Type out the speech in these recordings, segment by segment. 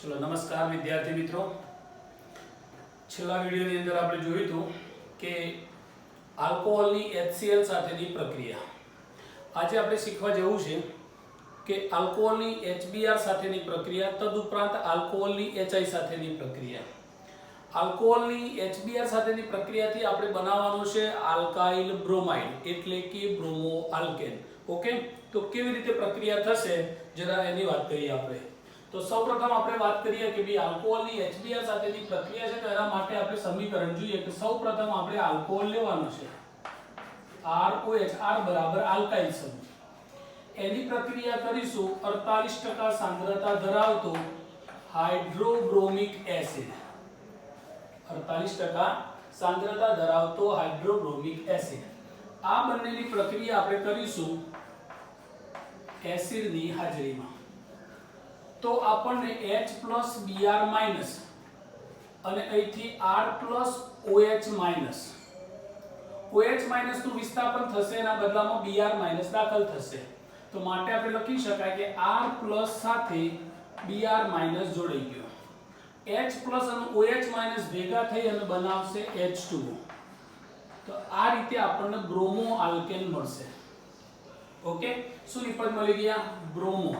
चलो नमस्कार विद्यार्थी मित्रों। छेल्ला विडियोनी अंदर આપણે જોયું હતું કે આલ્કોહોલની HCl સાથેની પ્રક્રિયા। આજે આપણે શીખવા જેવું છે કે આલ્કોહોલની HBr સાથેની પ્રક્રિયા તદુપરાંત આલ્કોહોલની HI સાથેની પ્રક્રિયા। આલ્કોહોલની HBr સાથેની પ્રક્રિયાથી આપણે બનાવવાનું છે આલ્કાઇલ બ્રોમાઇડ એટલે કે બ્રોમો આલ્કેન। ઓકે, તો કેવી રીતે પ્રક્રિયા થશે જરા એની વાત કરીએ આપણે। तो સૌપ્રથમ આપણે વાત કરીએ કે ભાઈ આલ્કોહોલની HBr સાથેની પ્રક્રિયા છે તો એના માટે આપણે સમીકરણ જોઈએ કે સૌપ્રથમ આપણે આલ્કોહોલ લેવાનો છે ROH R બરાબર આલ્કાઇલ સમૂહ। એની પ્રક્રિયા કરીશું 48% સાંદ્રતા ધરાવતો હાઇડ્રોબ્રોમિક એસિડ। 48% સાંદ્રતા ધરાવતો હાઇડ્રોબ્રોમિક એસિડ। આ બંનેની પ્રક્રિયા આપણે કરીશું એસિડની હાજરીમાં। तो આપણને H+Br- અને અહીંથી R+OH- OH- નું વિસ્થાપન થશે એના બદલામાં Br- દાખલ થશે તો માટે આપણે લખી શકાય કે R+ સાથે Br- જોડાઈ ગયો। H+ અને OH- ભેગા થઈ અને બનાવશે H2O। તો આ રીતે આપણને બ્રોમો આલ્કેન મળશે। ઓકે, શું નિપજ મળી ગયા? બ્રોમો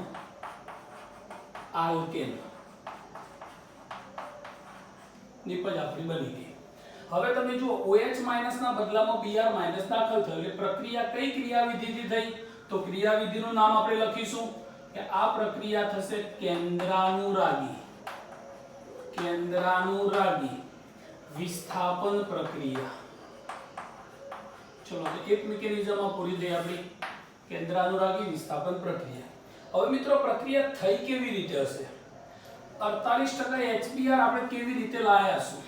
આલ્કેન નિપજ આપણી બની ગઈ। હવે તમે જુઓ OH- ના બદલામાં Br- દાખલ થયો એટલે પ્રક્રિયા કઈ ક્રિયાવિધિથી થઈ? તો ક્રિયાવિધિનું નામ આપણે લખીશું કે આ પ્રક્રિયા થશે કેન્દ્રાનુરાગી વિસ્થાપન પ્રક્રિયા। ચલો તો એક મિકેનિઝમમાં પૂરી થઈ આપણી કેન્દ્રાનુરાગી વિસ્થાપન પ્રક્રિયા। હવે મિત્રો પ્રક્રિયા થઈ કેવી રીતે હશે? 48% HBr આપણે કેવી રીતે લાયા હશું?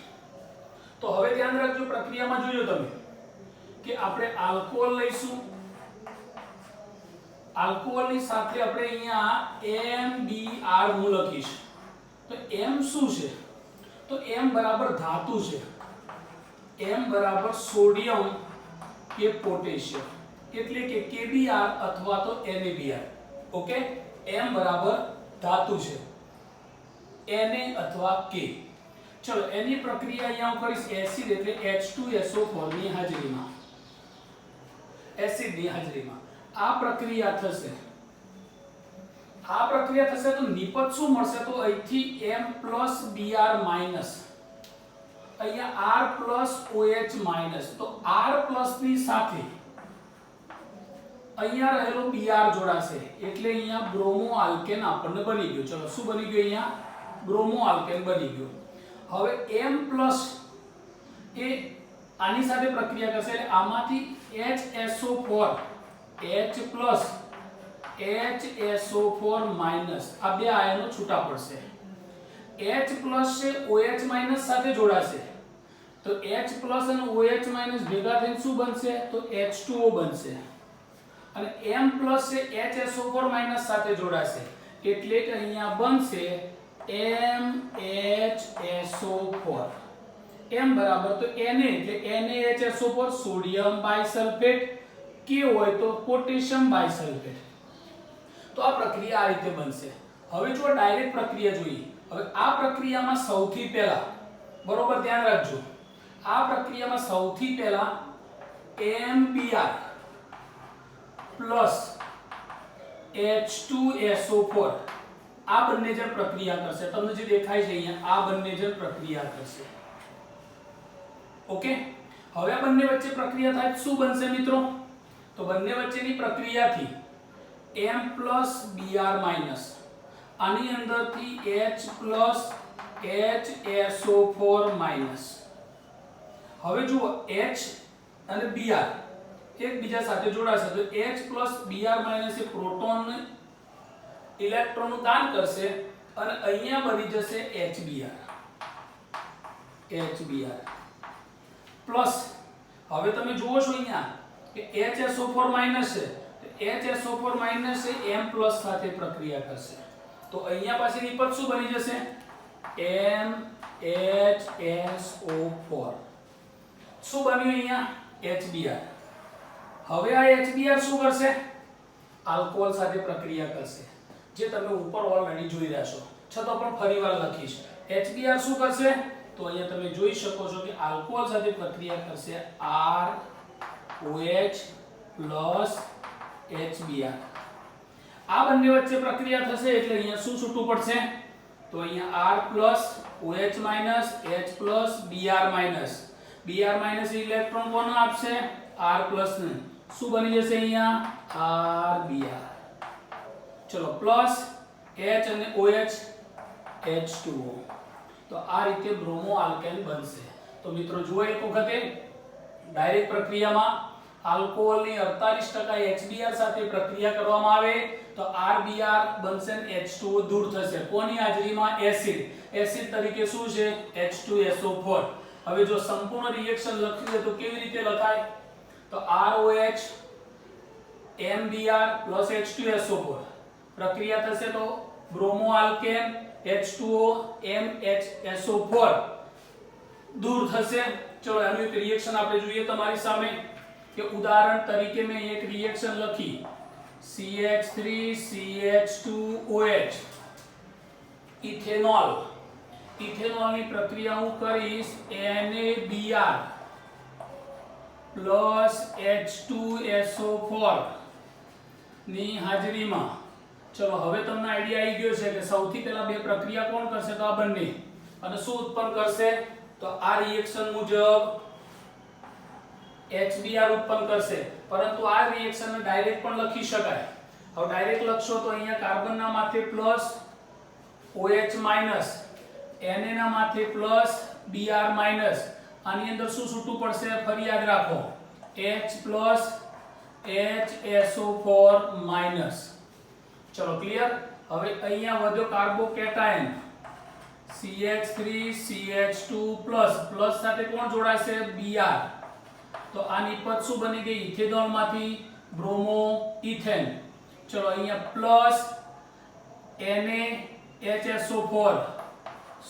તો હવે ધ્યાન રાખજો, પ્રક્રિયામાં જોજો તમે કે આપણે આલ્કોહોલ લઈશું, આલ્કોહોલની સાથે આપણે અહીંયા MBr હું લખીશ। તો M શું છે? તો M બરાબર ધાતુ છે, M બરાબર સોડિયમ કે પોટેશિયમ એટલે કે KBr અથવા તો NaBr। ओके, M बराबर धातु छे Na अथवा K। चलो एनी प्रक्रिया અહીંયા હું કરીશ એસિડ એટલે H2SO4 ની હાજરીમાં, એસિડ ની હાજરીમાં આ પ્રક્રિયા થશે। આ પ્રક્રિયા થશે તો નિપજ શું મળશે? તો અહીંથી M+Br- અહીંયા R+OH- તો R+ ની સાથે અહીંયા રહેલો Br જોડાશે એટલે અહીંયા બ્રોમો આલ્કેન આપણને બની ગયો। ચલો શું બની ગયું? અહીંયા બ્રોમો આલ્કેન બની ગયો। હવે M+ એ આની સાથે પ્રક્રિયા કરશે એટલે આમાંથી HSO4 H+HSO4- આ બે આયનો છૂટા પડશે। H+ છે OH- સાથે જોડાશે તો H+ અને OH- ભેગા થઈને શું બનશે? તો H2O બનશે। અને M+ છે HSO4- સાથે જોડાશે એટલે કે અહીંયા બનશે MHSO4। M બરાબર તો Na એટલે NaHSO4 સોડિયમ બાયસલ્ફેટ, K હોય તો પોટેશિયમ બાયસલ્ફેટ। તો આ પ્રક્રિયા આ રીતે બનશે। હવે જો ડાયરેક્ટ પ્રક્રિયા જોઈએ। હવે આ પ્રક્રિયામાં સૌથી પહેલા બરોબર ધ્યાન રાખજો, આ પ્રક્રિયામાં સૌથી પહેલા MBr प्लस H2SO4 આ બંને જણ પ્રક્રિયા કરશે। તમને જે દેખાય છે અહીંયા આ બંને જણ પ્રક્રિયા કરશે। ઓકે, હવે આ બંને વચ્ચે પ્રક્રિયા થાય શું બનશે મિત્રો? તો બંને વચ્ચેની પ્રક્રિયાથી M+Br- આની અંદરથી H+HSO4-। હવે જુઓ H અને Br એકબીજા સાથે જોડાશે તો H+Br- એ પ્રોટોન ઇલેક્ટ્રોનનું દાન કરશે અને અહીંયા બની જશે HBr પ્લસ। હવે તમે જુઓ છો અહીંયા કે HSO4- છે તો HSO4- એ M+ સાથે પ્રક્રિયા કરશે તો અહીંયા પાછી નિપજ શું બની જશે? MHSO4 શું બન્યું અહીંયા? HBr। હવે આ HBr શું કરશે? આલ્કોહોલ સાથે પ્રક્રિયા કરશે જે તમે ઉપર ઓલરેડી જોઈ રહ્યા છો। છતાં પણ ફરીવાર લખીશ. HBr શું કરશે? તો અહીંયા તમે જોઈ શકો છો કે આલ્કોહોલ સાથે પ્રક્રિયા કરશે ROH પ્લસ HBr. આ બંને વચ્ચે પ્રક્રિયા થશે એટલે અહીંયા શું છૂટું પડશે? તો અહીંયા R plus OH minus H plus Br minus. Br minus electron કોને આપશે? R પ્લસ ને. શું બની જશે અહીંયા? RBr. ચલો પ્લસ H અને OH H2O. તો આ રીતે બ્રોમો આલ્કેન બનશે. તો મિત્રો જુઓ એક વખતે ડાયરેક્ટ પ્રક્રિયામાં આલ્કોહોલની 48% HBr સાથે પ્રક્રિયા કરવામાં આવે તો RBr બનશે ને H2O દૂર થશે. કોની હાજરીમાં? એસિડ તરીકે શું છે? H2SO4. હવે જો સંપૂર્ણ રિએક્શન લખી દે તો કેવી રીતે લખાય? તો ROH MBr H2SO4 પ્રક્રિયા થશે તો બ્રોમો આલ્કેન H2O MHSO4 દૂર થશે. ચલો આનું એક રિએક્શન આપણે જોઈએ તમારી સામે કે ઉદાહરણ તરીકે મેં એક રિએક્શન લખી CH3CH2OH ઇથેનોલ. ઇથેનોલની પ્રક્રિયા હું કરીશ NaBr H2SO4 ની હાજરીમાં. ચલો હવે તમને આઈડિયા આવી ગયો છે કે સૌથી પહેલા બે પ્રક્રિયા કોણ કરશે? તો આ બંને. અને શું ઉત્પન્ન કરશે? તો આ રિએક્શન મુજબ HBr ઉત્પન્ન કરશે. પરંતુ આ રિએક્શનને ડાયરેક્ટ પણ લખી શકાય. હવે ડાયરેક્ટ લખશો તો અહીંયા કાર્બનના માથે પ્લસ OH માઈનસ, Na ના માથે પ્લસ Br માઈનસ. આની અંદર શું છૂટું પડશે? ફરી યાદ રાખો H પ્લસ HSO4 માઈનસ. ચલો ક્લિયર. હવે અહીંયા વધ્યો કાર્બોકેટાયન CH3CH2 પ્લસ સાથે કોણ જોડાશે? Br. તો આ નિપજ શું બની ગઈ? ઇથેનોલ માંથી બ્રોમો ઇથેન. ચલો અહીંયા પ્લસ NaHSO4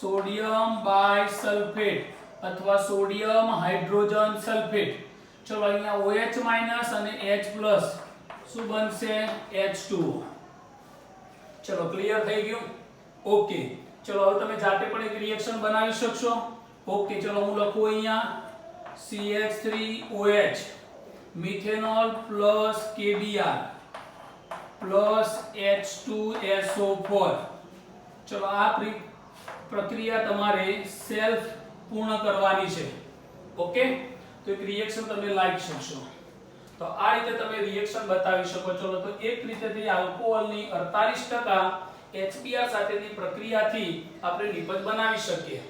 સોડિયમ બાયસલ્ફેટ અથવા સોડિયમ હાઇડ્રોજન સલ્ફેટ. ચલો અહીંયા OH માઈનસ અને H પ્લસ શું બનશે? H2O. ચલો ક્લિયર થઈ ગયું? ઓકે. ચલો હવે તમે જાતે પણ એક રિએક્શન બનાવી શકશો. ઓકે ચલો હું લખું અહીંયા CH3OH methanol plus KBr plus H2SO4. ચલો આ પ્રક્રિયા તમારે સેલ્ફ પૂર્ણ કરવાની છે. ઓકે તો એક રિએક્શન તમે લાવી શકશો. તો આ રીતે તમે રિએક્શન બતાવી શકો છો. તો એક રીતેથી આલ્કોહોલની 48% HBr સાથેની પ્રક્રિયાથી આપણે નિપજ બનાવી શકીએ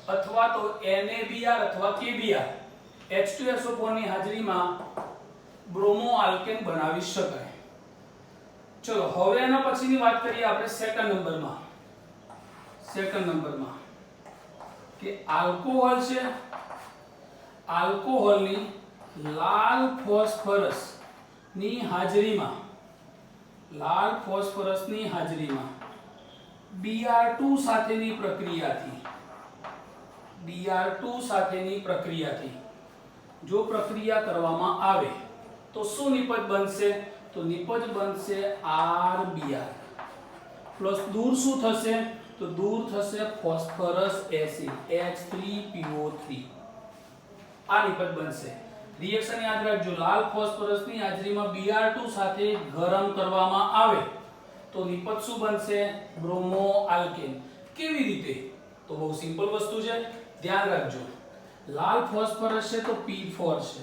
અથવા તો NaBr અથવા KBr H2SO4 ની હાજરીમાં બ્રોમો આલ્કેન બનાવી શકાય. ચલો હવે એના પછીની વાત કરીએ આપણે સેકન્ડ નંબરમાં કે આલ્કોહોલ છે. આલ્કોહોલની લાલ ફોસ્ફરસ ની હાજરીમાં Br2 સાથેની પ્રક્રિયાથી જો પ્રક્રિયા કરવામાં આવે તો શું નિપજ બનશે? તો નિપજ બનશે RBr પ્લસ દૂર શું થશે? તો દૂર થશે ફોસ્ફરસ એસિડ H3PO3. આ નિપજ બનશે. રિએક્શન યાદ રાખજો, લાલ ફોસ્ફરસની હાજરીમાં Br2 સાથે ગરમ કરવામાં આવે તો નિપજ શું બનશે? Bromo alkane. કેવી રીતે? તો બહુ સિમ્પલ વસ્તુ છે, ધ્યાન રાખજો. લાલ ફોસ્ફરસ છે તો P4 છે,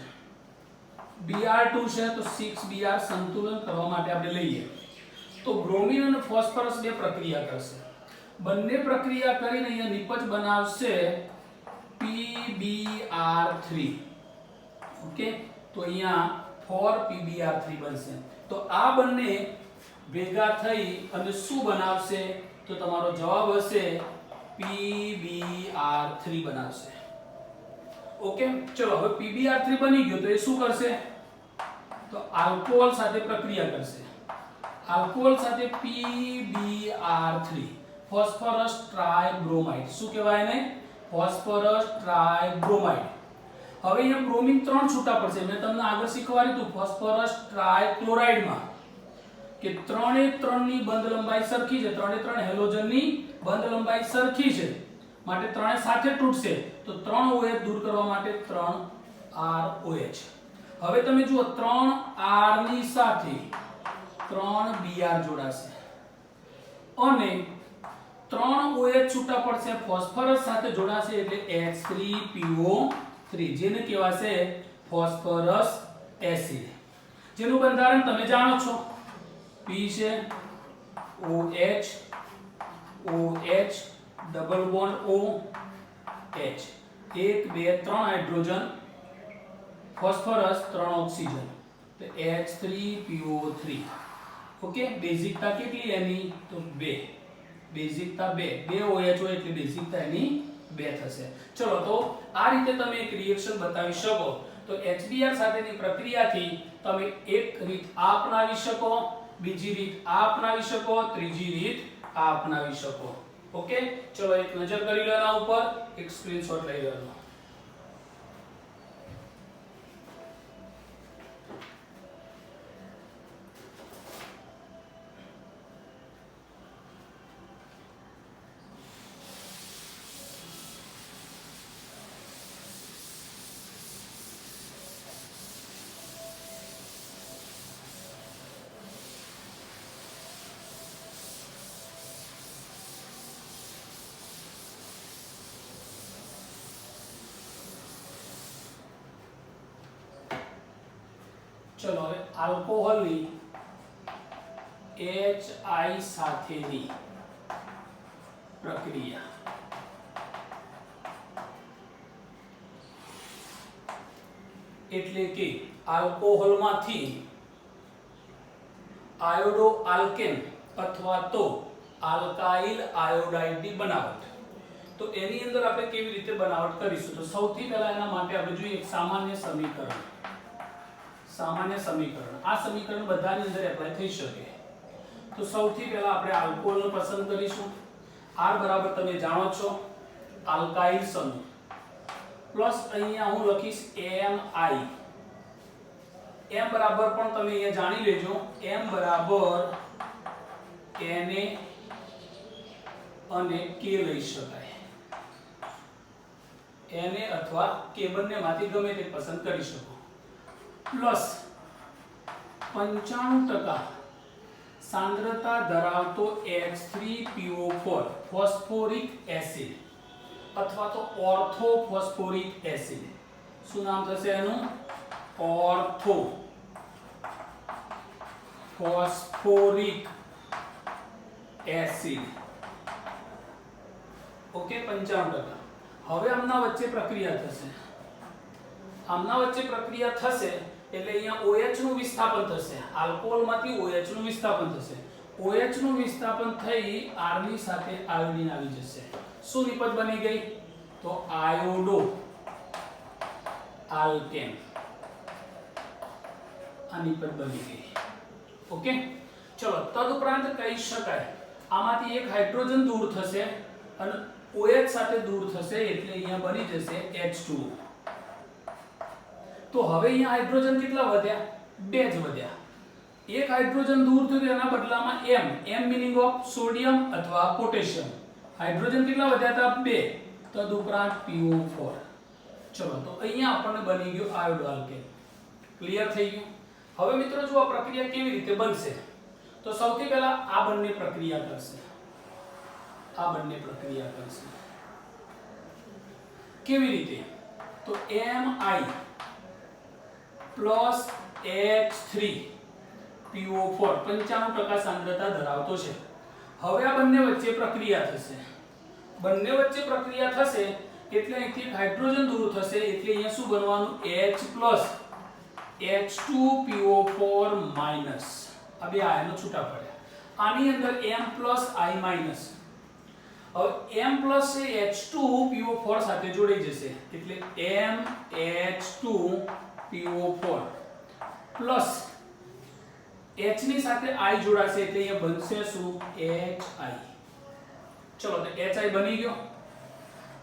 Br2 છે તો 6Br સંતુલન કરવા માટે આપણે લઈએ તો બ્રોમિન અને ફોસ્ફરસ બે પ્રક્રિયા કરશે. બંને પ્રક્રિયા કરીને અહીંયા નિપજ બનાવશે PbR3. ઓકે તો અહીંયા 4PbR3 બનશે. તો આ બંને ભેગા થઈ અને શું બનાવશે? તો તમારો જવાબ હશે PbR3 બનાવશે. ઓકે ચલો હવે PbR3 બની ગયો તો એ શું કરશે? તો આલ્કોહોલ સાથે પ્રક્રિયા કરશે. આલ્કોહોલ સાથે PbR3 ફોસ્ફરસ ટ્રાયબ્રોમાઇડ. શું કહેવાય એને? ફોસ્ફરસ ટ્રાયબ્રોમાઇડ. હવે અહીંયા બ્રોમિન 3 છૂટા પડશે. મેં તમને આગળ શીખવાડ્યું હતું ફોસ્ફરસ ટ્રાયક્લોરાઇડમાં કે 3 એ 3 ની બંધ લંબાઈ સરખી છે, 3 એ 3 હેલોજનની બંધ લંબાઈ સરખી છે, માટે 3 સાથે તૂટશે, તો 3 OH દૂર કરવા માટે 3 ROH. હવે તમે જુઓ 3 R ની સાથે 3 Br જોડાશે અને 3 OH છૂટા પડશે, ફોસ્ફરસ સાથે જોડાશે એટલે H3PO3 જેને કહેવાશે ફોસ્ફરસ એસિડ, જેનું બંધારણ તમે જાણો છો, P છે OH OH double bond O H, 1 2 3 hydrogen, phosphorus 3 oxygen, તો H3PO3. ઓકે, બેઝિકતા કેટલી એની? તો 2. બેઝિકતા 2 OH હોય એટલે બેઝિકતા એની 2 થશે. ચલો, તો આ રીતે તમે એક રિએક્શન બતાવી શકો. તો HBr સાથેની પ્રક્રિયાથી તમે એક રીત આ અપનાવી શકો, બીજી રીત આ અપનાવી શકો, ત્રીજી રીત આ અપનાવી શકો. ઓકે, ચલો એક નજર કરી લો એના ઉપર, એક સ્ક્રીનશોટ લઈ લો. ચલો હવે આલ્કોહોલની HI સાથેની પ્રક્રિયા. એટલે કે આલ્કોહોલમાંથી આયોડો આલ્કેન અથવા તો આલ્કાઇલ આયોડાઇડની બનાવટ. તો એની અંદર આપણે કેવી રીતે બનાવટ કરીશું? તો સૌથી પહેલા એના માટે આપણે જોઈએ એક સામાન્ય સમીકરણ. સામાન્ય સમીકરણ, આ સમીકરણ બધાની અંદર એપ્લાય થઈ શકે. તો સૌથી પહેલા આપણે આલ્કોહોલને પસંદ કરીશું. R બરાબર તમે જાણો છો આલ્કાઇલ સમૂહ, પ્લસ અહીંયા હું લખીશ Mi. M બરાબર પણ તમે અહીંયા જાણી લેજો, M બરાબર Na અને K લઈ શકાય. Na અથવા K બંનેમાંથી ગમે તે પસંદ કરી શકો. પ્લસ 95% સાંદ્રતા ધરાવતો H3PO4 ફોસ્ફોરિક એસિડ અથવા તો ઓર્થો ફોસ્ફોરિક એસિડ. શું નામ થશે એનું? Ortho phosphoric acid. ઓકે, 95%. હવે આમના વચ્ચે પ્રક્રિયા થશે. આમના વચ્ચે પ્રક્રિયા થશે એટલે અહીંયા OH નું વિસ્થાપન થશે, આલ્કોહોલમાંથી OH નું વિસ્થાપન થશે. OH નું વિસ્થાપન થઈ R ની સાથે આયોડીન આવી જશે. શું નિપજ બની ગઈ? તો આયોડો આલ્કેન. આ નિપજ બની ગઈ. ઓકે, ચલો તદુપરાંત કહી શકાય આમાંથી એક હાઇડ્રોજન દૂર થશે અને OH સાથે દૂર થશે એટલે અહીંયા બની જશે H2O. તો હવે અહીંયા હાઇડ્રોજન કેટલા વધ્યા? 2 જ વધ્યા. એક હાઇડ્રોજન દૂર થયું એના બદલામાં M મીનિંગ ઓફ સોડિયમ અથવા પોટેશિયમ. હાઇડ્રોજન કેટલા વધ્યા હતા? 2. તદુપરાંત PO4. ચલો, તો અહીંયા આપણને બની ગયો આયોડો આલ્કેન. ક્લિયર થઈ ગયું? હવે મિત્રો જો આ પ્રક્રિયા કેવી રીતે બનશે? તો સૌથી પહેલા આ બંને પ્રક્રિયા કરશે. આ બંને પ્રક્રિયા કરશે. કેવી રીતે? તો Mi પ્લસ H3PO4 95% સાંદ્રતા ધરાવતો છે. હવે આ બંને વચ્ચે પ્રક્રિયા થશે. બંને વચ્ચે પ્રક્રિયા થશે એટલે અહીંથી હાઇડ્રોજન દૂર થશે એટલે અહીંયા શું બનવાનું? H plus H2PO4 minus. આ બે આયનો છૂટા પડ્યા. આની અંદર M પ્લસ I માઈનસ. હવે M પ્લસ એ H2PO4 સાથે જોડાઈ જશે એટલે MH2PO4 પ્લસ H ની સાથે I જોડાશે એટલે અહીંયા બનશે શું? HI. ચલો, તો HI બની ગયો.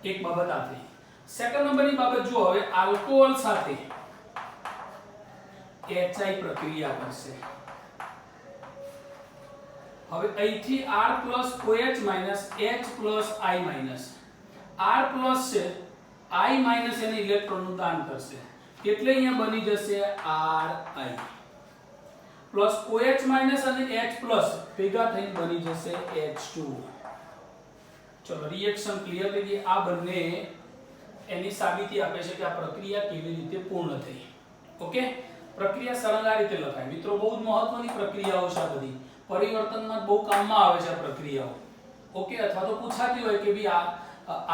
એક બાબત આ થઈ. સેકન્ડ નંબરની બાબત જુઓ. હવે આલ્કોહોલ સાથે HI પ્રક્રિયા કરશે. હવે અહીંથી R plus OH minus H plus I minus R plus છે I માઇનસ એને ઇલેક્ટ્રોનનું દાન કરશે એટલે અહીંયા બની જશે RI પ્લસ OH માઇનસ અને H પ્લસ ભેગા થઈને બની જશે H2. ચલો રિએક્શન ક્લિયર થઈ ગઈ. આ બંને એની સાબિતી આપે છે કે આ પ્રક્રિયા કેવી રીતે પૂર્ણ થઈ. ઓકે, પ્રક્રિયા સરળ આ રીતે લખાય મિત્રો. બહુ જ મહત્વની પ્રક્રિયાઓ છે આ બધી. પરિવર્તનમાં બહુ કામમાં આવે છે આ પ્રક્રિયાઓ. ઓકે, અથવા તો પૂછાતી હોય કે ભઈ આ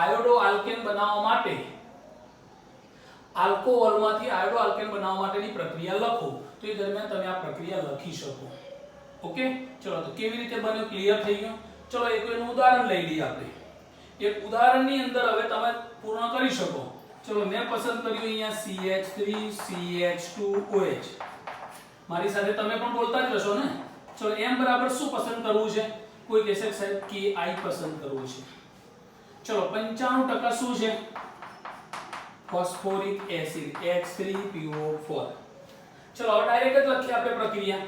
આયોડો આલ્કેન બનાવવા માટે આલ્કોહોલમાંથી આયોડો આલ્કેન બનાવવા માટેની પ્રક્રિયા લખો તો એ દરમિયાન તમે આ પ્રક્રિયા લખી શકો. ઓકે, ચલો તો કેવી રીતે બન્યું ક્લિયર થઈ ગયું. ચલો એક એનું ઉદાહરણ લઈ લઈએ આપણે. એક ઉદાહરણની અંદર હવે તમે પૂર્ણ કરી શકો. ચલો મેં પસંદ કર્યું અહીંયા CH3CH2OH. મારી સાથે તમે પણ બોલતા જ રહેશો ને. ચલો m બરાબર શું પસંદ કરવું છે? કોઈ કહેશે સાહેબ કે I પસંદ કરવું છે. ચલો 95% શું છે? Phosphoric acid H3PO4. ચલો હવે ડાયરેક્ટ જ લખીએ આપણે પ્રક્રિયા.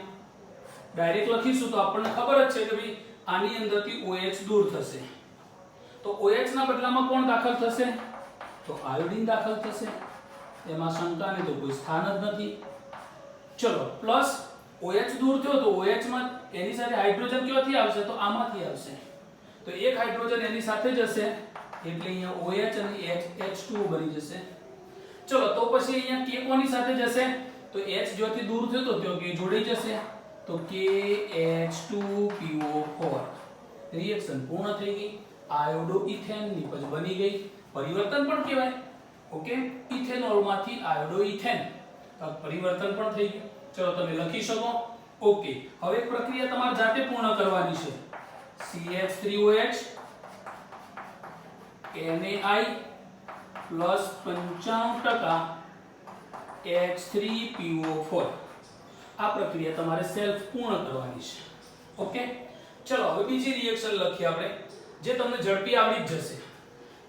ડાયરેક્ટ લખીશું તો આપણને ખબર જ છે કે ભાઈ આની અંદરથી OH દૂર થશે તો OH ના બદલામાં કોણ દાખલ થશે? તો આયોડિન દાખલ થશે. એમાં શંકાને તો કોઈ સ્થાન જ નથી. ચલો પ્લસ OH દૂર થયો તો OH માં એની સાથે હાઇડ્રોજન ક્યાંથી આવશે? તો આમાંથી આવશે. તો એક હાઇડ્રોજન એની સાથે જશે એટલે અહીંયા OH અને H2O બની જશે. ચલો તો પછી અહીંયા K કોની સાથે જશે? તો H જોથી દૂર થયો તો ત્યાં K જોડાઈ જશે તો KH2PO4. રિએક્શન પૂર્ણ થઈ ગઈ. આયોડો ઇથેન નિપજ બની ગઈ. પરિવર્તન પણ કહેવાય. ઓકે, ઇથેનોલ માંથી આયોડો ઇથેન પરિવર્તન પણ થઈ ગયું. ચલો તમે લખી શકો. ઓકે, હવે એક પ્રક્રિયા તમારે જાતે પૂર્ણ કરવાની છે. CH3OH NaI plus 95% H3PO4. આ પ્રક્રિયા તમારે સેલ્ફ પૂર્ણ કરવાની છે. ઓકે, ચલો હવે બીજી રિએક્શન લખીએ આપણે જે તમને ઝડપી આવડી જ જશે.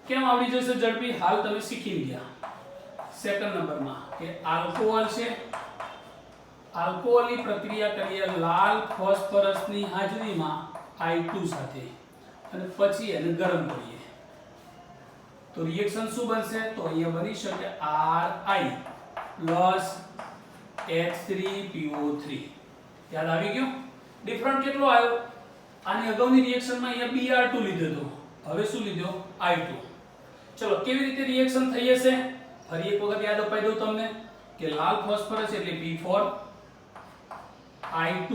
કેમ આવડી જશે ઝડપી? હાલ તમે શીખી ગયા. સેકન્ડ નંબરમાં કે આલ્કોહોલ છે. આલ્કોહોલની પ્રક્રિયા કરીએ લાલ ફોસ્ફરસની હાજરીમાં I2 સાથે અને પછી એને ગરમ કરીએ તો રિએક્શન શું બનશે? તો અહીંયા બની શકે RI પ્લસ H3PO3. યાદ આવી ગયું? ડિફરન્ટ કેટલો આવ્યો? આની અગાઉની રિએક્શનમાં અહીંયા Br2 લીધો હતો. હવે શું લીધો? I2. ચલો કેવી રીતે રિએક્શન થઈ હશે? ફરી એક વખત યાદ અપાઈ દઉં તમને કે લાલ ફોસ્ફરસ એટલે P4 I2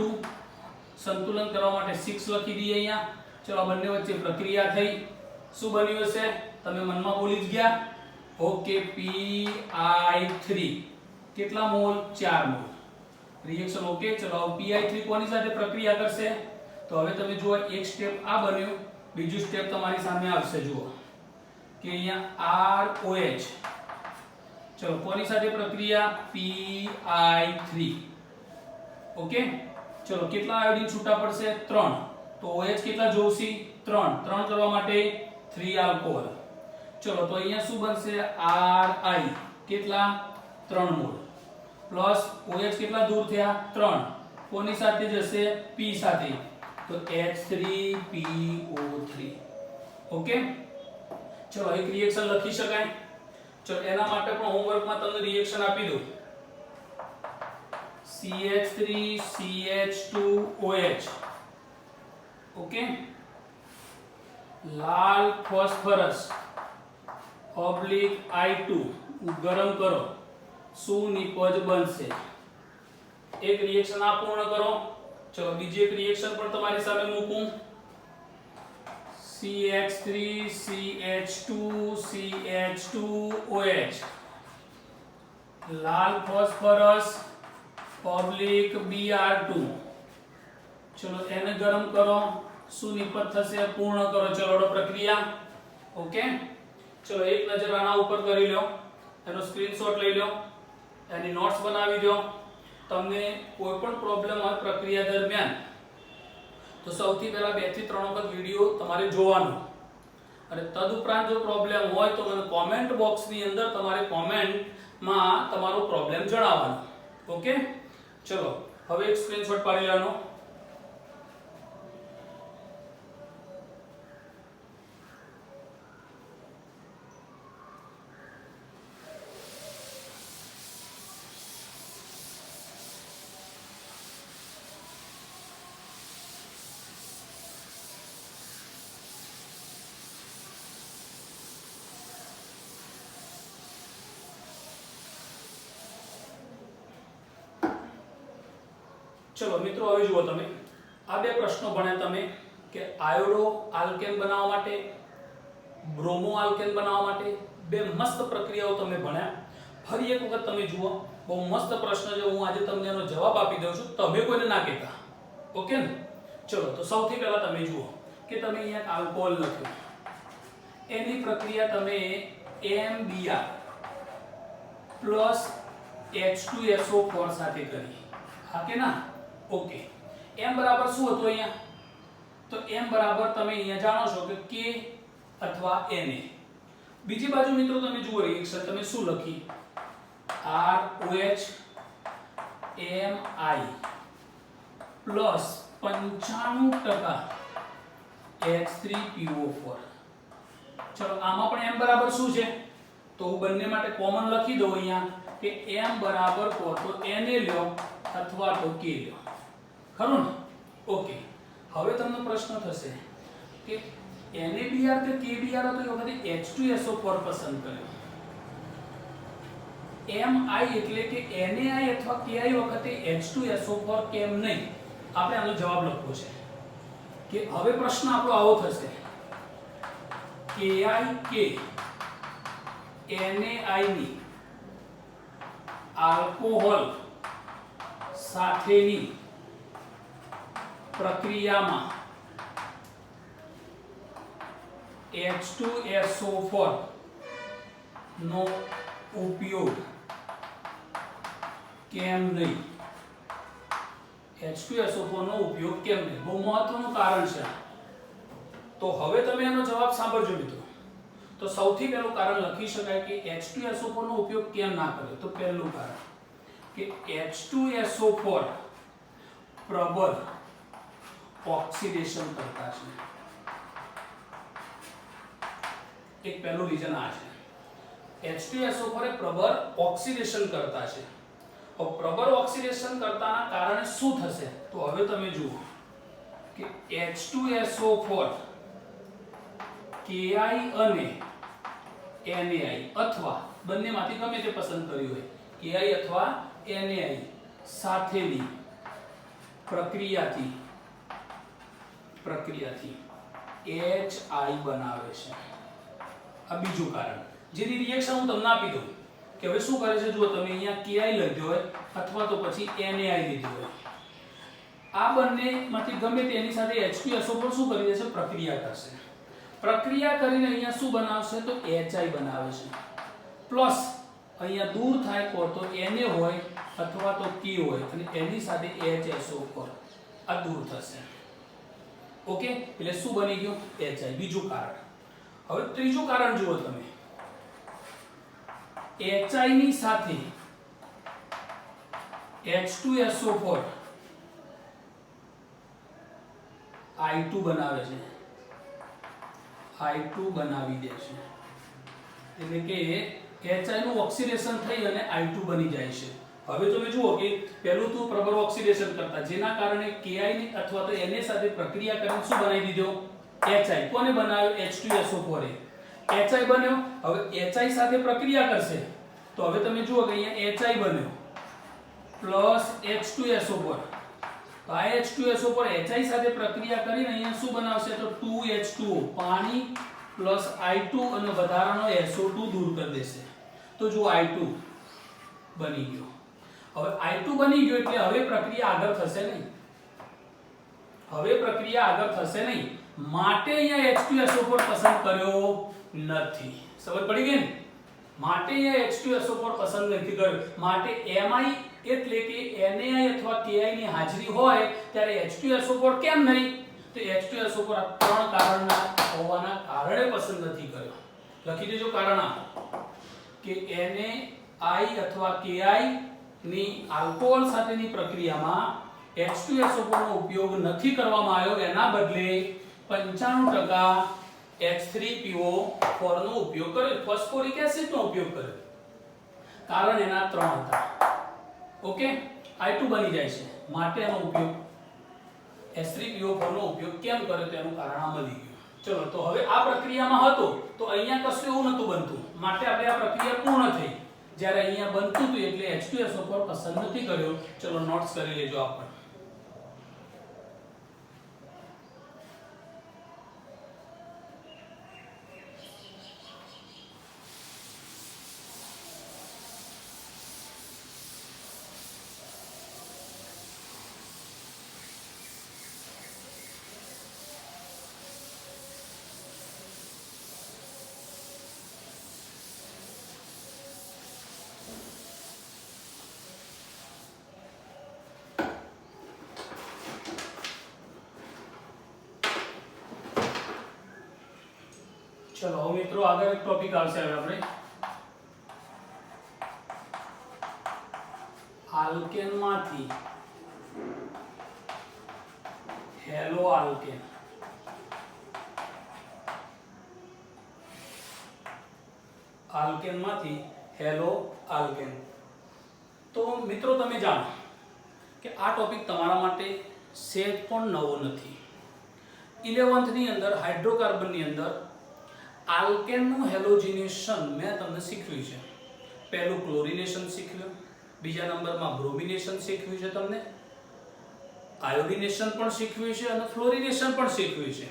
સંતુલન કરવા માટે 6 લખી દઈએ અહીંયા. ચલો બંને વચ્ચે પ્રક્રિયા થઈ. શું બન્યું હશે? તમે મનમાં બોલી જ ગયા. ઓકે, PI3 કેટલા મોલ? 4 મોલ. Reaction okay. ચલો PI3 કોની સાથે પ્રક્રિયા કરશે? તો હવે તમે જુઓ એક સ્ટેપ આ બન્યું. બીજું સ્ટેપ તમારી સામે આવશે. જુઓ કે અહીંયા ROH. ચલો કોની સાથે પ્રક્રિયા? PI3. ઓકે, ચલો કેટલા આયોડિન છૂટા પડશે? 3. તો OH કેટલા જોઈશે? 3. 3 કરવા માટે 3 આલ્કોહોલ. ચલો તો અહીંયા શું બનશે? RI કેટલા? 3 મોલ પ્લસ OH કેટલા દૂર થયા? 3. કોની સાથે જશે? P સાથે તો H3PO3. ઓકે, ચલો એક રિએક્શન લખી શકાય. ચલો એના માટે પણ હોમવર્કમાં તમને રિએક્શન આપી દઉં. CH3CH2OH. ઓકે, લાલ ફોસ્ફરસ I2 ગરમ કરો. શું નિપજ બનશે? એક રિએક્શન આ પૂર્ણ કરો. ચલો બીજી એક રિએક્શન પણ તમારી સામે મૂકું. CH3CH2CH2OH લાલ ફોસ્ફરસ Br2. ચલો એને ગરમ કરો. શું નિપજ થશે? પૂર્ણ કરો. ચલો પ્રક્રિયા. ઓકે, ચલો એક નજર આના ઉપર કરી લો. એનો સ્ક્રીનશોટ લઈ લો. એની નોટ્સ બનાવી દો. તમને કોઈ પણ પ્રોબ્લેમ હોય પ્રક્રિયા દરમિયાન તો સૌથી પહેલા 2 થી 3 વખત વિડિયો તમારે જોવાનો અને તદુપરાંત જો પ્રોબ્લેમ હોય તો મને કોમેન્ટ બોક્સની અંદર તમારે કોમેન્ટમાં તમારો પ્રોબ્લેમ જણાવવાનો. ઓકે, ચલો હવે એક સ્ક્રીનશોટ પાડી લેવાનો. ચલો મિત્રો હવે જુઓ તમે આ બે પ્રશ્નો ભણ્યા તમે કે આયોડો આલ્કેન બનાવવા માટે બ્રોમો આલ્કેન બનાવવા માટે બે મસ્ત પ્રક્રિયાઓ તમે ભણ્યા. ફરી એક વખત તમે જુઓ, બહુ મસ્ત પ્રશ્ન છે, હું આજે તમને એનો જવાબ આપી દઉં છું, તમે કોઈને ના કહેતા. ઓકે ને? ચલો તો સૌથી પહેલા તમે જુઓ કે તમે અહીંયા આલ્કોહોલ લખ્યું, એની પ્રક્રિયા તમે MBr પ્લસ H2SO4 સાથે કરી, હા કે ના? ઓકે. m બરાબર શું હતું અહીંયા? તો m બરાબર તમે અહીંયા જાણો છો કે k અથવા Na. બીજી બાજુ મિત્રો તમે જુઓ રિએક્શન તમે શું લખી, ROH MI પ્લસ 95% H3PO4. ચલો આમાં પણ m બરાબર શું છે? તો હું બંને માટે કોમન લખી દઉં અહીંયા કે m બરાબર કો તો Na લ્યો અથવા તો k લ્યો, ખરું ને? ઓકે. હવે તમને પ્રશ્ન થશે કે NaBr કે KBr હતો એ વખતે H2SO4 પસંદ કર્યો, Mi એટલે કે Na અથવા Ki વખતે H2SO4 કેમ નહીં? આપણે આનો જવાબ લખવો છે કે હવે પ્રશ્ન આપણો આવો થશે, Ki કે Na ની આલ્કોહોલ સાથેની પ્રક્રિયામાં H2SO4 નો ઉપયોગ કેમ નહીં? H2SO4 નો ઉપયોગ કેમ નહીં? બહુ મહત્વનું કારણ છે. તો હવે તમે એનો જવાબ સાંભળજો મિત્રો. તો સૌથી પહેલું કારણ લખી શકાય કે H2SO4 નો ઉપયોગ કેમ ના કર્યો. તો પહેલું કારણ કે H2SO4 પ્રબળ ઓક્સિડેશન કરતા છે. એક પહેલું રીઝન આ છે, H2SO4 એ પ્રબળ ઓક્સિડેશન કરતા છે. પ્રબળ ઓક્સિડેશન કરતાના કારણે શું થશે? તો હવે તમે જુઓ કે H2SO4 Ki અને NaI અથવા બંનેમાંથી ગમે તે પસંદ કર્યું હોય, Ki અથવા NaI સાથેની પ્રક્રિયાથી HI બનાવે છે. આ બીજું કારણ, જેની રિએક્શન હું તમને આપી દઉં કે હવે શું કરે છે. જુઓ તમે અહીંયા Ki લીધો હોય અથવા તો પછી NaI લીધો હોય, આ બંનેમાંથી ગમે તેની સાથે H2SO4 શું કરી દેશે? પ્રક્રિયા કરશે. પ્રક્રિયા કરીને અહીંયા શું બનાવશે? તો HI બનાવે છે. પ્લસ અહીંયા દૂર થાય કો તો Na હોય અથવા તો K હોય અને એની સાથે HSO4 આ દૂર થશે. ઓકે, એટલે શું બની ગયું? HI. બીજું કારણ. હવે ત્રીજું કારણ જુઓ તમે, HI ની સાથે H2SO4 I2 બનાવે છે, I2 બનાવી દે છે, એટલે કે HI નું ઓક્સિડેશન થઈ અને I2 બની જાય છે. હવે તમે જુઓ કે પહેલું તો પ્રબળ ઓક્સિડેશન કરતા, જેના કારણે Ki ની અથવા તો Na સાથે પ્રક્રિયા કરીને શું બનાવી દીધો? HI. કોને બનાવ્યો? H2SO4 એ HI બન્યો. હવે HI સાથે પ્રક્રિયા કરશે તો હવે તમે જુઓ કે અહીંયા HI બન્યો પ્લસ H2SO4. તો આ H2SO4 HI સાથે પ્રક્રિયા કરીને અહીંયા શું બનાવશે? તો 2H2O પાણી પ્લસ I2 અને વધારાનો SO2 દૂર કરી દેશે. તો જો I2 બની ગયો. હવે I2 બની ગયો એટલે હવે પ્રક્રિયા આગળ થશે નહીં. માટે અહીંયા H2SO4 પસંદ કર્યો નથી. સમજ પડી ગઈ ને? માટે અહીંયા H2SO4 પસંદ નથી કર્યો. માટે Mi એટલે કે NaI અથવા Ki ની હાજરી હોય ત્યારે H2SO4 કેમ નહીં? તો H2SO4 આ ત્રણ કારણના હોવાના કારણે પસંદ નથી કર્યો. લખી દેજો કારણ આ કે NaI અથવા Ki ની આલ્કોહોલ સાથેની પ્રક્રિયામાં H2SO4 નો ઉપયોગ નથી કરવામાં આવ્યો, એના બદલે 95% H3PO4 નો ઉપયોગ કર્યો, ફોસ્ફોરિક એસિડ નો ઉપયોગ કર્યો. કારણ એના ત્રણ હતા. ઓકે, I2 બની જાય છે માટે એનો ઉપયોગ H3PO4 નો ઉપયોગ કેમ કર્યો તેનું કારણ આ મળી ગયું. ચલો, તો હવે આ પ્રક્રિયામાં હતો તો અહીંયા કશું એવું નતું બનતું, માટે આપણે આ પ્રક્રિયા પૂર્ણ થઈ. જ્યારે અહીંયા બનતું હતું એટલે H2SO4 પસંદ નથી કર્યો. ચલો નોટ્સ કરી લેજો. આપણે चलो હવે મિત્રો આગળ એક ટોપિક આવશે હવે આપણે આલ્કેન માંથી હેલો આલ્કેન આલ્કેન માંથી હેલો આલ્કેન તો મિત્રો તમે જાણો કે આ ટોપિક તમારા માટે સેજ પણ નવો નથી 11th ની અંદર હાઇડ્રોકાર્બન ની અંદર આલ્કેન નું હેલોજિનેશન મેં તમને શીખવ્યું છે પહેલું ક્લોરિનેશન શીખવ્યું બીજા નંબરમાં બ્રોમિનેશન શીખવ્યું છે તમને આયોડિનેશન પણ શીખવ્યું છે અને ફ્લોરિનેશન પણ શીખવ્યું છે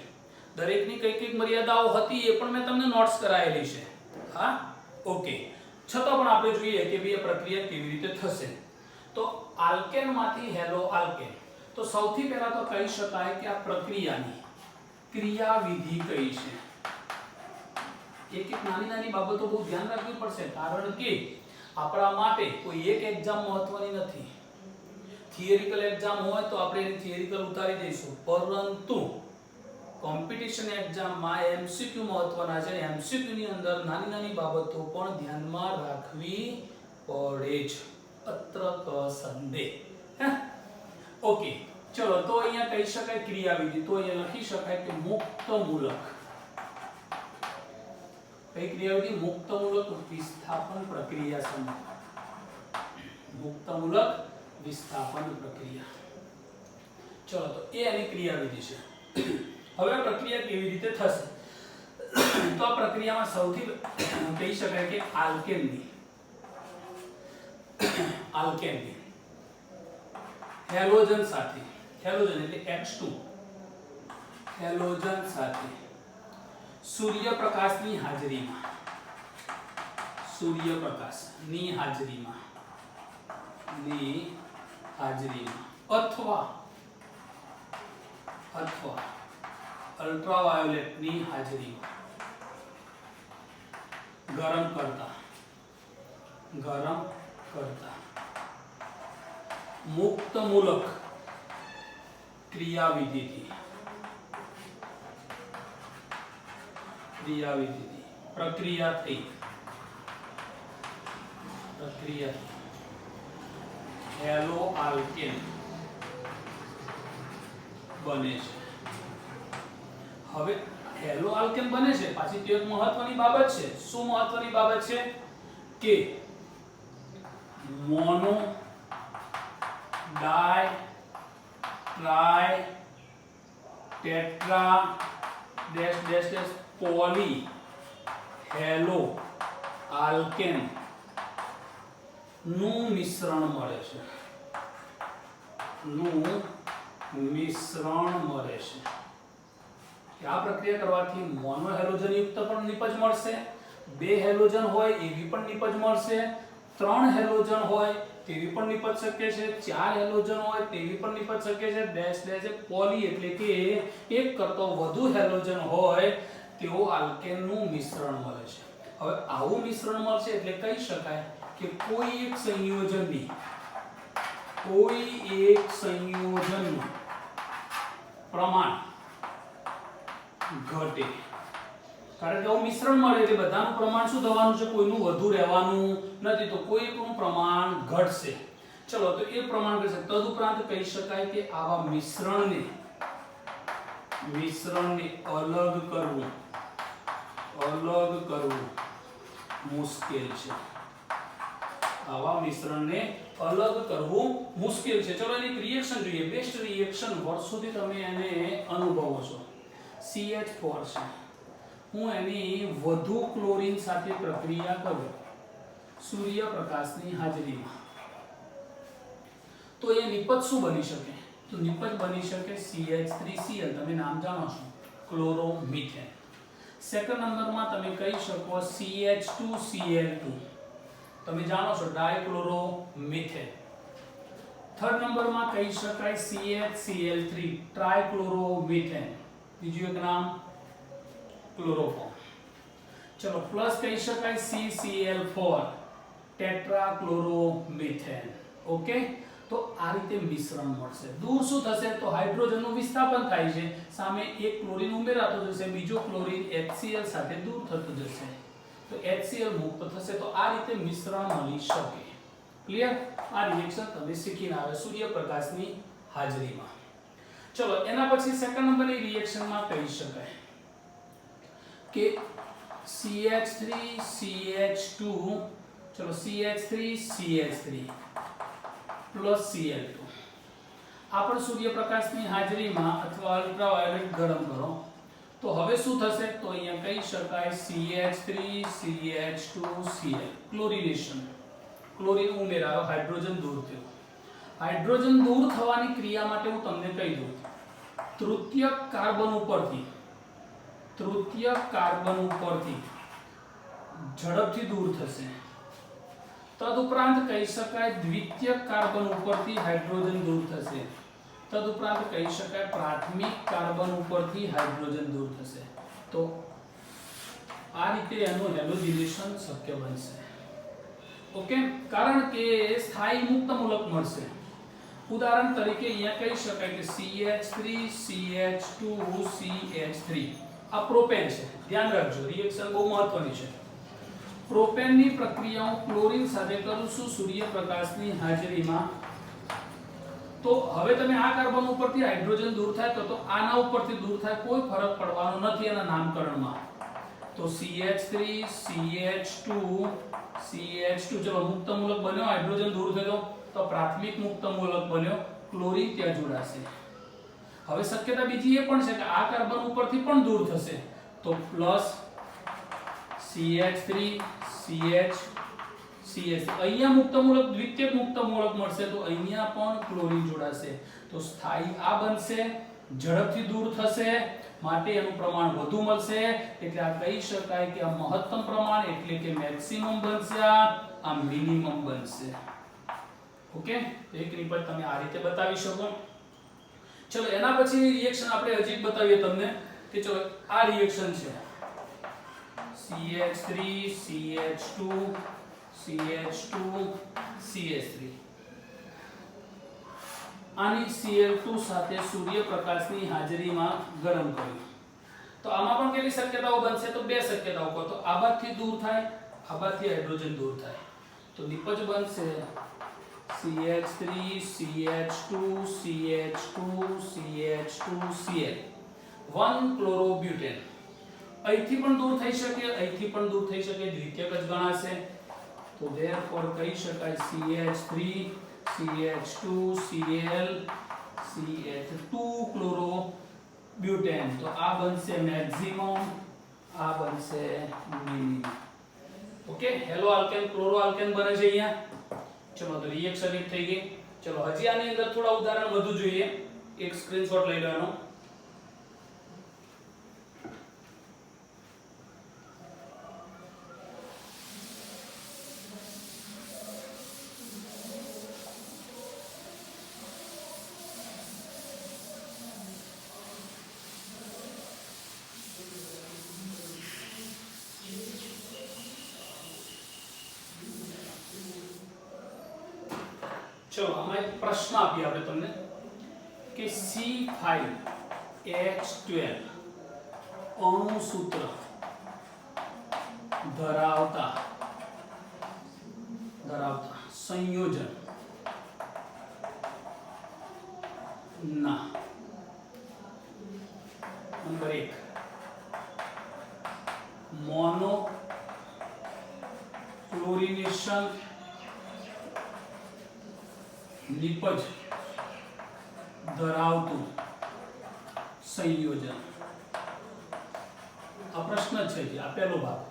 દરેકની કઈ કઈ મર્યાદાઓ હતી એ પણ મેં તમને નોટ્સ કરાયેલી છે હા ઓકે છતાં પણ આપણે જોઈએ કે ભાઈ આ પ્રક્રિયા કેવી રીતે થશે તો આલ્કેન માંથી હેલો આલ્કેન તો સૌથી પહેલા તો કહી શકાય કે આ પ્રક્રિયાની ક્રિયાવિધિ કઈ છે એક એક નાની નાની બાબતો બહુ ધ્યાન રાખવી પડશે કારણ કે આપણા માટે કોઈ એક એક્ઝામ મહત્વની નથી થિયરિકલ એક્ઝામ હોય તો આપણે એની થિયરિકલ ઉતારી દઈશું પરંતુ કોમ્પિટિશન એક્ઝામમાં એમસીક્યુ મહત્વના છે એમસીક્યુ ની અંદર નાની નાની બાબતો પણ ધ્યાનમાં રાખવી પડે છે અત્ર ક સંદેહ ઓકે ચલો તો અહીંયા કહી શકાય ક્રિયાવિધિ તો અહીંયા લખી શકાય કે મુક્ત મૂલક કઈ ક્રિયાવિધિ મુક્ત મૂલક વિસ્થાપન પ્રક્રિયા સમૂહ મુક્ત મૂલક વિસ્થાપન પ્રક્રિયા ચલો તો એ એની ક્રિયાવિધિ છે હવે આ પ્રક્રિયા કેવી રીતે થશે તો આ પ્રક્રિયામાં સૌથી કહી શકાય કે આલ્કેનની હેલોજન સાથે હેલોજન એટલે H2 હેલોજન સાથે સૂર્યપ્રકાશની હાજરીમાં અથવા અલ્ટ્રાવાયોલેટની હાજરીમાં ગરમ કરતા મુક્ત મૂલક ક્રિયાવિધિથી પ્રક્રિયા થઈ હેલો આલ્કેન બને છે હવે હેલો આલ્કેન બને છે પાછી તે એક મહત્વની બાબત છે શું મહત્વની બાબત છે કે mono di tri tetra dash dash dash poly halo alkane નું મિશ્રણ મળે છે આ પ્રક્રિયા કરવાથી મોનો હેલોજન યુક્ત પણ નિપજ મળશે બે હેલોજન હોય એવી પણ નિપજ મળશે ત્રણ હેલોજન હોય તેવી પણ નિપજ શક્ય છે ચાર હેલોજન હોય તેવી પણ નિપજ શક્ય છે ડેશ ડેશ પોલી એટલે કે એક કરતા વધુ હેલોજન હોય તેવો આલ્કેન નું મિશ્રણ મળે છે હવે આવું મિશ્રણ મળશે એટલે કહી શકાય કે કોઈ એક સંયોજનનું પ્રમાણ ઘટે કારણ કે આવું મિશ્રણ મળે એટલે બધાનું પ્રમાણ શું થવાનું છે કોઈનું વધુ રહેવાનું નથી તો કોઈ એકનું પ્રમાણ ઘટશે ચલો તો એ પ્રમાણ ઘટશે તદુપરાંત કહી શકાય કે આવા મિશ્રણને અલગ કરવું મુશ્કેલ છે આવા મિશ્રણને અલગ કરવું મુશ્કેલ છે ચલો એની રિએક્શન જોઈએ બેસ્ટ રિએક્શન વર્ષોથી તમે એને અનુભવો છો CH4 છે હું એની વધુ ક્લોરીન સાથે પ્રક્રિયા કરું સૂર્યપ્રકાશની હાજરીમાં તો એ નિપજ શું બની શકે તો નિપજ બની શકે CH3Cl તમે નામ જાણો છો ક્લોરોમિથેન સેકન્ડ નંબરમાં તમે કહી શકો CH2Cl2 તમે જાણો છો ડાયક્લોરોમિથેન થર્ડ નંબરમાં કહી શકાય CHCl3 ટ્રાયક્લોરોમિથેન બીજું એક નામ ક્લોરોફોર્મ ચલો પ્લસ કહી શકાય CCl4 ટેટ્રાક્લોરોમિથેન ઓકે તો આ રીતે મિશ્રણ મળશે. દૂર શું થશે તો હાઇડ્રોજનનું વિસ્થાપન થાય છે, સામે એક ક્લોરીન ઉમેરાતો જશે, બીજો ક્લોરીન HCl સાથે દૂર થતો જશે, તો HCl મુક્ત થશે. તો આ રીતે મિશ્રણ મળી શકે. ક્લિયર? આ રિએક્શન તમે શીખીને આવે સૂર્યપ્રકાશની હાજરીમાં. ચલો એના પછી સેકન્ડ નંબરની રિએક્શનમાં કહી શકાય કે CH3CH2 ચલો CH3CH3 પ્લસ Cl2 આ પણ સૂર્યપ્રકાશની હાજરીમાં અથવા અલ્ટ્રાવાયોલેટ ગરમ કરો તો હવે શું થશે તો અહીંયા કહી શકાય CH3CH2Cl ક્લોરિનેશન. ક્લોરીન ઉમેરાયો, હાઇડ્રોજન દૂર થયો. હાઇડ્રોજન દૂર થવાની ક્રિયા માટે હું તમને કહી દઉં, તૃતીયક કાર્બન ઉપરથી ઝડપથી દૂર થશે. તદુપરાંત કહી શકાય દ્વિતીયક કાર્બન ઉપરથી હાઇડ્રોજન દૂર થશે. તદુપરાંત કહી શકાય પ્રાથમિક કાર્બન ઉપરથી હાઇડ્રોજન દૂર થશે. તો આ રીતે એનું હેલોજિનેશન શક્ય બનશે. ઓકે, કારણ કે સ્થાયી મુક્ત મૂલક મળશે. ઉદાહરણ તરીકે અહીંયા કહી શકાય કે CH3CH2CH3 આ પ્રોપેન છે. ધ્યાન રાખજો, રિએક્શન બહુ મહત્વની છે. પ્રોપેનની પ્રક્રિયા હું ક્લોરીન સાથે કરું છું સૂર્યપ્રકાશની હાજરીમાં. તો હવે તમે આ કાર્બન ઉપરથી હાઇડ્રોજન દૂર થાય તો આના ઉપરથી દૂર થાય, કોઈ ફરક પડવાનો નથી એના નામકરણમાં. તો CH3CH2 ચલો મુક્ત મૂલક બન્યો, હાઇડ્રોજન દૂર થયો તો પ્રાથમિક મુક્ત મૂલક બન્યો, ક્લોરીન ત્યાં જોડાશે. હવે શક્યતા બીજી એ પણ છે કે આ કાર્બન ઉપરથી પણ દૂર થશે તો પ્લસ CH3CH અહીંયા મુક્ત મૂલક દ્વિતીયક મુક્ત મૂલક મળશે તો અહીંયા પણ ક્લોરીન જોડાશે. તો સ્થાયી આ બનશે, ઝડપથી દૂર થશે, માટે એનું પ્રમાણ વધુ મળશે. એટલે આ કહી શકાય કે આ મહત્તમ પ્રમાણ એટલે કે મેક્સિમમ બનશે, આ મિનિમમ બનશે. ઓકે, એક નિપજ તમે આ રીતે બતાવી શકો. ચલો એના પછીની રિએક્શન આપણે હજી બતાવીએ તમને કે ચલો આ રિએક્શન છે CH3CH2CH2CH3 આની Cl2 સાથે સૂર્યપ્રકાશની હાજરીમાં ગરમ કર્યું તો આમાં પણ કેટલી શક્યતાઓ બનશે તો બે શક્યતાઓ કહો તો આ બાજુથી દૂર થાય, આ બાજુથી હાઇડ્રોજન દૂર થાય તો નિપજ બનશે CH3CH2CH2CH2Cl 1 ક્લોરોબ્યુટેન. અહીંથી પણ દૂર થઈ શકે, અહીંથી પણ દૂર થઈ શકે, દ્વિતીયક જ ગણાશે. તો ધેરફોર કહી શકાય CH3CH2Cl CH2 ક્લોરોબ્યુટેન. તો આ બનશે મેક્સિમમ, આ બનશે minimum. Okay, hello alkane chloro alkane બને છે અહીંયા. ચલો તો રિએક્શન એક થઈ ગઈ. ચલો હજી આની અંદર થોડા ઉદાહરણ વધુ જોઈએ. એક સ્ક્રીનશોટ લઈ લેવાનો. ચલો આમાં એક પ્રશ્ન આપીએ આપણે તમને કે C5H12 અણુ સૂત્ર ધરાવતા સંયોજન ના નંબર 1 મોનો ક્લોરિનેશન નિપજ ધરાવતું સંયોજન. આ પ્રશ્ન છે જે આ પહેલો ભાગ.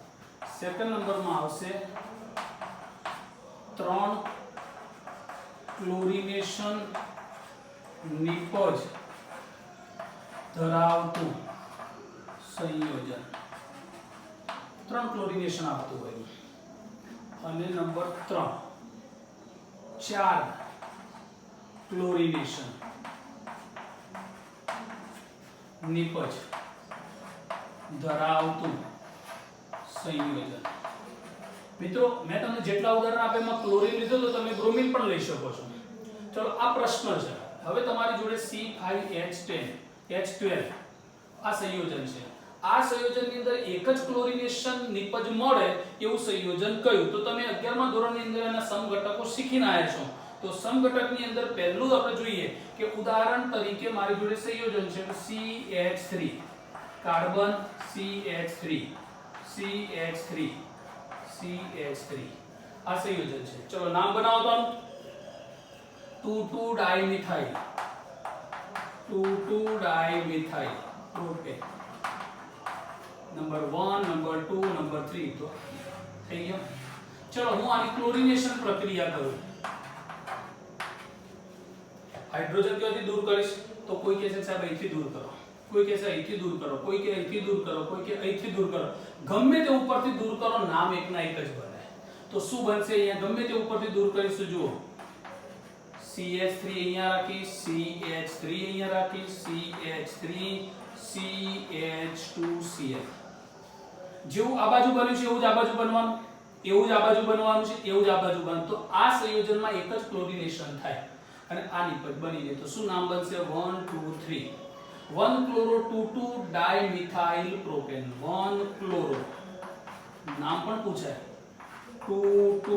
સેકન્ડ નંબરમાં આવશે 3 ક્લોરિનેશન નિપજ ધરાવતું સંયોજન. 3 ક્લોરિનેશન આપતું હોય. અને નંબર 3 4 ક્લોરિનેશન નિપજ ધરાવતું સંયોજન. મિત્રો મેં તમને જેટલા ઉદાહરણ આપ્યા એમાં ક્લોરીન લીધો તો તમે બ્રોમિન પણ લઈ શકો છો. ચલો આ પ્રશ્ન છે. હવે તમારી જોડે C5H10 H12 આ સંયોજન છે. આ સંયોજનની અંદર એક જ ક્લોરિનેશન નિપજ મળે એવું સંયોજન કયું? તો તમે 11મા ધોરણની અંદર એના સમઘટકો શીખીને આવ્યા છો. તો સમઘટકની અંદર પહેલું આપણે જોઈએ કે ઉદાહરણ તરીકે મારી જોડે સંયોજન છે CH3 કાર્બન CH3 આ સંયોજન છે. ચલો નામ બનાવો તો 2,2 dimethyl propane number 1 number 2 number 3 તો થઈ ગયો. ચલો હું આની ક્લોરિનેશન પ્રક્રિયા કરું. હાઇડ્રોજન ક્યાંથી દૂર કરીશ? તો કોઈ કહે છે સાહેબ અહીંથી દૂર કરો, કોઈ કહે છે અહીંથી દૂર કરો, કોઈ કહે અહીંથી દૂર કરો, કોઈ કહે અહીંથી દૂર કરો. ગમે તે ઉપરથી દૂર કરો, નામ એકના એક જ બને. તો શું બનશે? અહીંયા ગમે તે ઉપરથી દૂર કરીશું. જુઓ CH3 અહીંયા રાખીશ, CH3 અહીંયા રાખીશ, CH3 CH2Cl. જેવું આ બાજુ બન્યું છે એવું જ આ બાજુ બનવાનું, એવું જ આ બાજુ બનવાનું છે, એવું જ આ બાજુ બનવાનું. તો આ સંયોજનમાં એક જ ક્લોરિનેશન થાય અને આ નિપજ બની જાય. તો શું નામ બનશે? 1 2 3 1 ક્લોરો 2,2 ડાયમિથાઇલ પ્રોપેન. 1 ક્લોરો નામ પણ પૂછાય 2,2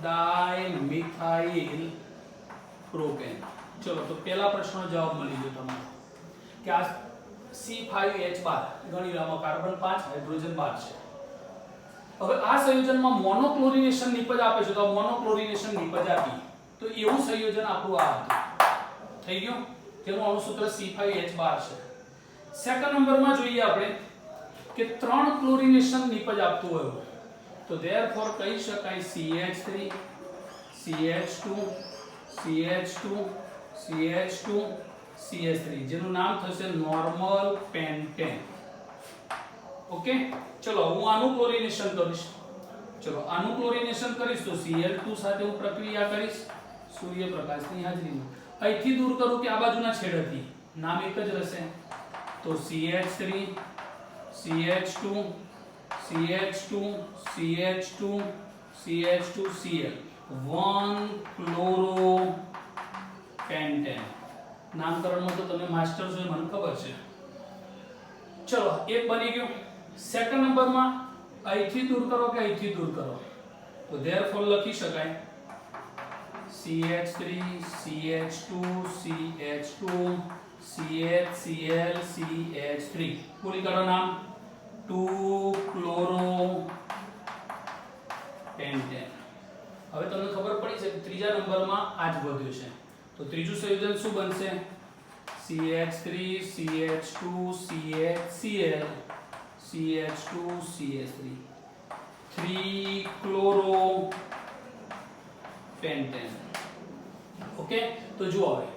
ડાયમિથાઇલ પ્રોપેન. ચલો તો પહેલા પ્રશ્નનો જવાબ મળી ગયો તમને કે આ C5H12 ગણી લો, આમાં કાર્બન 5 હાઇડ્રોજન 12 છે. હવે આ સંયોજનમાં મોનોક્લોરિનેશન નિપજ આપે છે. તો આ મોનોક્લોરિનેશન નિપજ આપી તો એવું સંયોજન આપણું આ હતું. થઈ ગયું. તેનું અણુસૂત્ર C5H12 છે. સેકન્ડ નંબરમાં જોઈએ આપણે કે 3 ક્લોરિનેશન નિપજ આપતું હોય તો ધેરફોર કહી શકાય CH3 CH2 CH2 CH2 CH3 જેનું નામ થશે નોર્મલ પેન્ટેન. ઓકે. ચલો હું આનું ક્લોરિનેશન કરીશ. ચલો આનું ક્લોરિનેશન કરીશ તો Cl2 સાથે હું પ્રક્રિયા કરીશ સૂર્યપ્રકાશની હાજરીમાં. અહીંથી દૂર કરું કે આ બાજુના છેડેથી, નામ એક જ રહેશે. તો CH3 CH2 CH2 CH2 CH2Cl 1 chloro pentane. નામકરણમાં તો તમે માસ્ટર છો, મને ખબર છે. ચલો એક બની ગયું. સેકન્ડ નંબરમાં અહીંથી દૂર કરો કે અહીંથી દૂર કરો તો ધેરફોર લખી શકાય CH3 CH2 CH2 CHCl CH3. પૂરી કરો નામ 2 ક્લોરો પેન્ટેન. હવે તમને ખબર પડી છે કે ત્રીજા નંબરમાં આ જ વધ્યું છે. તો ત્રીજું સંયોજન શું બનશે? CH3 CH2 CHCl CH2 CH3 3 chloro pentane. Okay. તો જુઓ હવે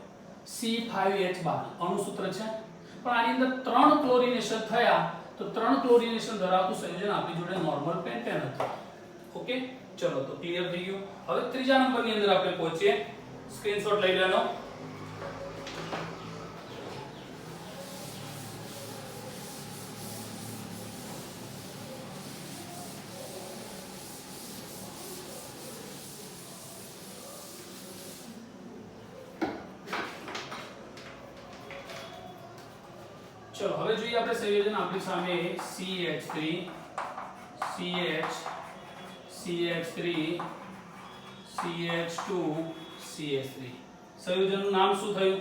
C5H12 અણુસૂત્ર છે પણ આની અંદર 3 ક્લોરિનેશન થયા તો 3 ક્લોરિનેશન ધરાવતું સંયોજન આપણી જોડે નોર્મલ પેન્ટેન હતું. ઓકે. ચલો તો ક્લિયર થઈ ગયું. હવે ત્રીજા નંબરની અંદર આપણે પહોંચીએ. સ્ક્રીનશોટ લઈ લેવાનો. ચલો હવે જોઈએ આપણે સંયોજન આપણી સામે CH3 CH CH3 CH2 CH3. સંયોજનનું નામ શું થયું?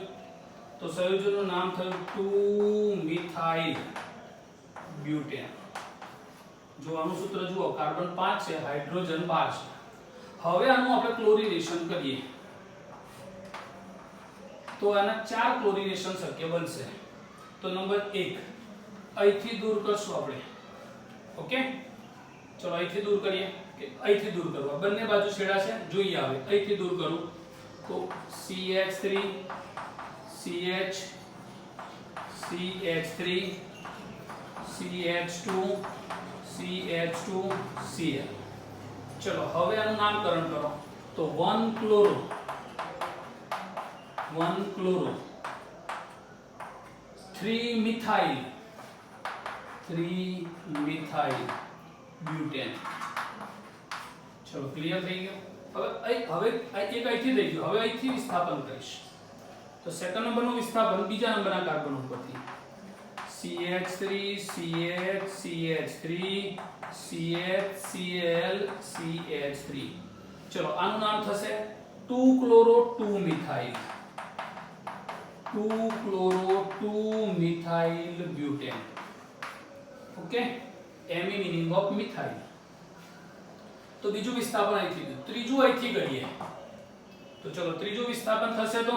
તો સંયોજનનું નામ થયું 2 મિથાઇલ બ્યુટેન. જો આનું સૂત્ર જુઓ, કાર્બન 5 છે, હાઇડ્રોજન 12 છે. હવે આનું આપણે ક્લોરિનેશન કરીએ તો આના 4 ક્લોરિનેશન શક્ય બનશે. તો નંબર 1 અહીંથી દૂર કરશું આપણે. ઓકે. ચલો અહીંથી દૂર કરીએ કે અહીંથી દૂર કરવા, બંને બાજુ છેડા છે, જોઈએ આવે. અહીંથી દૂર કરું તો CH3 CH CH3 CH2 CH2 Cl. ચલો હવે આનું નામકરણ કરો તો 1 ક્લોરો 3 મિથાઇલ બ્યુટેન. ચલો ક્લિયર થઈ ગયું. હવે એક અહીંથી થઈ ગયું, હવે અહીંથી વિસ્થાપન કરીશ તો સેકન્ડ નંબરનું વિસ્થાપન બીજા નંબરના કાર્બન ઉપરથી CH3 CH CH3 CH Cl CH3. ચલો આનું નામ થશે 2-chloro 2-methyl 2-chloro 2-methyl butane. Okay, Me meaning of methyl. તો બીજું વિસ્થાપન અહીંથી ગયું, ત્રીજું અહીંથી કરીએ તો ચલો ત્રીજું વિસ્થાપન થશે તો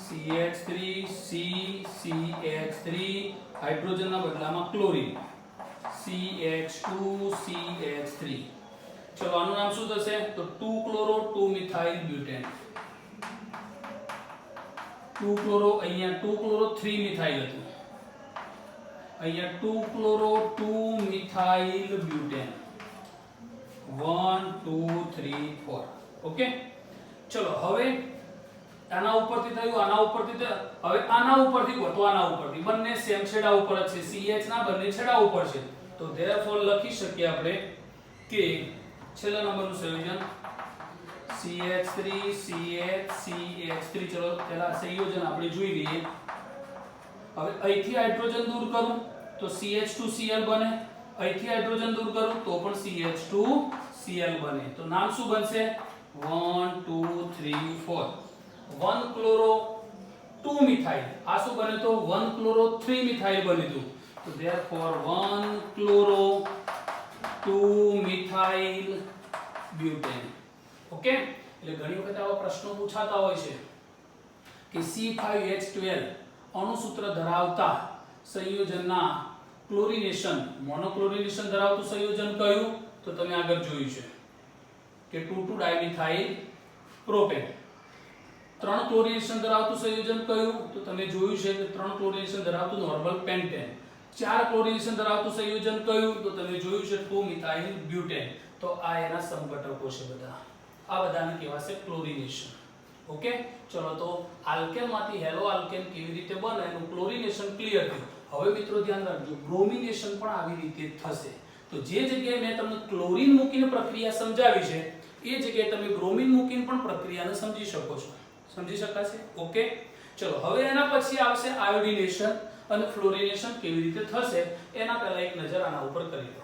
CH3 C CH3 હાઇડ્રોજનના બદલામાં ક્લોરીન CH2 CH3. ચલો આનું નામ શું થશે તો 2-chloro 2-methyl butane. 2-chloro અહીંયા 2-chloro 3-methyl હતું, અહીંયા 2-chloro 2-methyl butane. 1 2 3 4. ઓકે, ચલો હવે આના ઉપરથી થયું, આના ઉપરથી થયું, હવે આના ઉપરથી તો આના ઉપરથી બંને સેમ છેડા ઉપર જ છે, CH ના બંને છેડા ઉપર છે તો ધેરફોર લખી શકીએ આપણે કે છેલ્લા નંબરનું સંયોજન CH3 CH CH3. ચલો પહેલા સંયોજન આપણે જોઈ લઈએ. હવે અહીંથી હાઇડ્રોજન દૂર કરું તો CH2Cl બને, અહીંથી હાઇડ્રોજન દૂર કરું તો પણ CH2Cl બને. તો નામ શું બનશે 1 2 3 4 1-chloro 2-methyl. આ શું બને તો 1-chloro 3-methyl બન્યું. તો therefore 1-chloro 2-methyl butane. Okay, એટલે ઘણી વખત આવા પ્રશ્નો પૂછાતા હોય છે કે C5H12 અણુસૂત્ર ધરાવતા સંયોજનના ક્લોરિનેશન, મોનોક્લોરિનેશન ધરાવતું સંયોજન કયું તો તમે આગળ જોયું છે કે 2,2-dimethyl propane. 3 ક્લોરિનેશન ધરાવતું સંયોજન કયું તો તમે જોયું છે કે 3 ક્લોરિનેશન ધરાવતું નોર્મલ પેન્ટેન. 4 ક્લોરિનેશન ધરાવતું સંયોજન કયું તો તમે જોયું છે 2-methyl butane. તો આ એના સમઘટકો છે બધા, આ બધાને કહેવાશે ક્લોરિનેશન. ઓકે, ચલો તો આલ્કેનમાંથી હેલો આલ્કેન કેવી રીતે બને એનું ક્લોરિનેશન ક્લિયર થયું. હવે મિત્રો ધ્યાન રાખજો, બ્રોમિનેશન પણ આવી રીતે થશે. તો જે જગ્યાએ મેં તમને ક્લોરીન મૂકીને પ્રક્રિયા સમજાવી છે એ જગ્યાએ તમે બ્રોમિન મૂકીને પણ પ્રક્રિયાને સમજી શકો છો. સમજી શકાશે? ઓકે, ચલો હવે એના પછી આવશે આયોડિનેશન અને ફ્લોરિનેશન કેવી રીતે થશે એના પહેલા એક નજર આના ઉપર કરી લો.